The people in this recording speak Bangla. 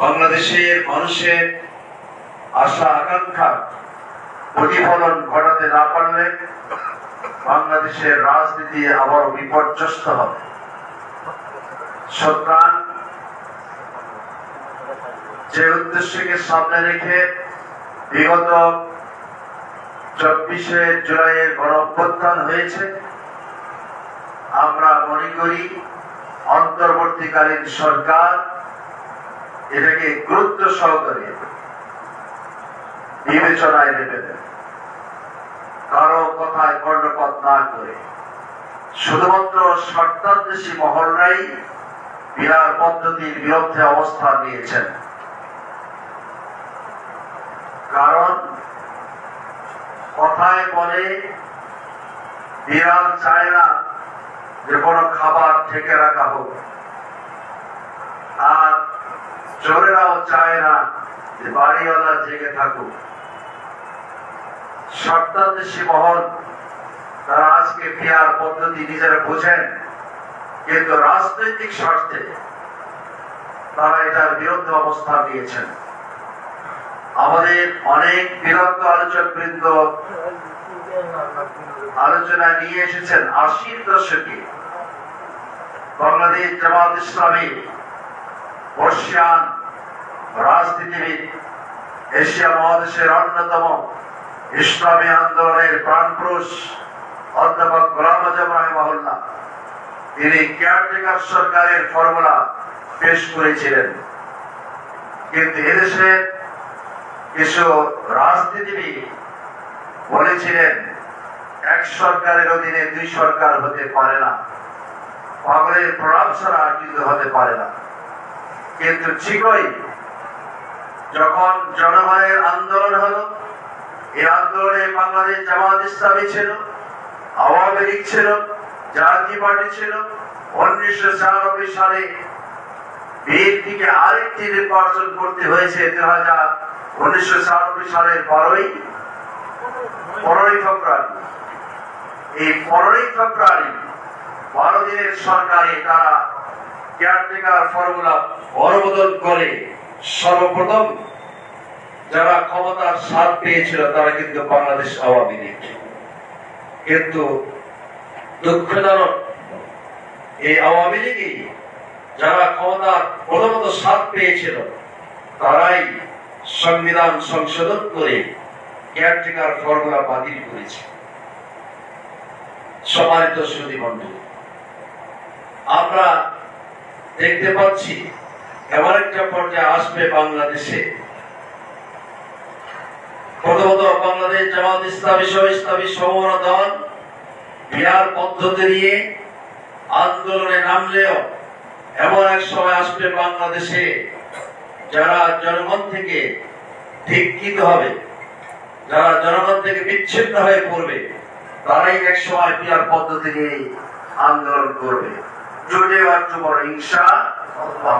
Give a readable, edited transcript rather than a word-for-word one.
বাংলাদেশের মানুষের আশা আকাঙ্ক্ষা প্রতিফলন ঘটাতে না পারলে বাংলাদেশের রাজনীতি আবার বিপর্যস্ত হবে। সুতরাং যে উদ্দেশ্যকে সামনে রেখে বিগত 24শে জুলাইয়ের গণঅভ্যুত্থান হয়েছে, আমরা মনে করি অন্তর্বর্তীকালীন সরকার এটাকে গুরুত্ব সহকারে বিবেচনায় নেবেন, কারো কথায় কর্ণপাত না করে। শুধুমাত্র সরকারদেশী মহলরাই বিহার পদ্ধতির বিরুদ্ধে অবস্থান নিয়েছেন। কারণ কথায় বলে বিড়াল চায় না যে কোনো খাবার ঠেকে রাখা হোক, আর চোরেরাও চায় না যে বাড়িওয়ালা জেগে থাকুক। সরকারদেশী মহল তারা আজকে বিহার পদ্ধতি নিজেরা বোঝেন, কিন্তু রাজনৈতিক স্বার্থে তারা এটার বিরুদ্ধে অবস্থান নিয়েছেন। আমাদের অনেক বিরক্ত আলোচক বৃন্দ আলোচনা নিয়ে এসেছেন 80-র দশকে বাংলাদেশ জামাত ইসলামী বর্ষিয়ান রাজনীতিবিদ, এশিয়া মহাদেশের অন্যতম ইসলামী আন্দোলনের প্রাণপুরুষ অধ্যাপক গোলাম আজম রাহিমাহুল্লাহ, তিনি কেয়ারটেকার সরকারের ফর্মুলা পেশ করেছিলেন। কিন্তু এদেশে কিছু রাজনীতিবিদ বলেছিলেন এক সরকারের অধীনে দুই সরকার হতে পারে না, পাগলের প্রলাপ ছাড়া কিন্তু হতে পারে না। কিন্তু ঠিকই যখন জনগণের আন্দোলন হলো, এই আন্দোলনে বাংলাদেশ জামাত ইসলামী ছিল, আওয়ামী লীগ ছিল, জাতীয় পার্টি ছিল। 1996 সালে বিএনপিকে আরেকটি নির্বাচন করতে হয়েছে 1996 সালের 15ই ফেব্রুয়ারি। এই 15ই ফেব্রুয়ারি 12 দিনের সরকারে তারা কেয়ারটেকার ফর্মুলা অনুমোদন করে সর্বপ্রথম যারা ক্ষমতার স্বাদ পেয়েছিল তারা কিন্তু বাংলাদেশ আওয়ামী লীগ। কিন্তু দুঃখজনক, এই আওয়ামী লীগই যারা ক্ষমতার প্রথমত স্বাদ পেয়েছিল তারাই সংবিধান সংশোধন করে কেয়ারটেকার ফর্মুলা বাতিল করেছে। সম্মানিত সুধীমণ্ডলী, আমরা দেখতে পাচ্ছি এমন একটা পর্যায়ে আসবে বাংলাদেশে, প্রথমত বাংলাদেশ জামাত ইসলামী সহ ইসলামী সমমনা দল বিহার পদ্ধতি নিয়ে আন্দোলনে নামলেও এমন এক সময় আসবে বাংলাদেশে যারা জনগণ থেকে ধিক্কৃত হবে, যারা জনগণ থেকে বিচ্ছিন্ন হয়ে পড়বে, তারাই এক সময় বিহার পদ্ধতি নিয়ে আন্দোলন করবে। জুড়ে আর ইনশাআল্লাহ।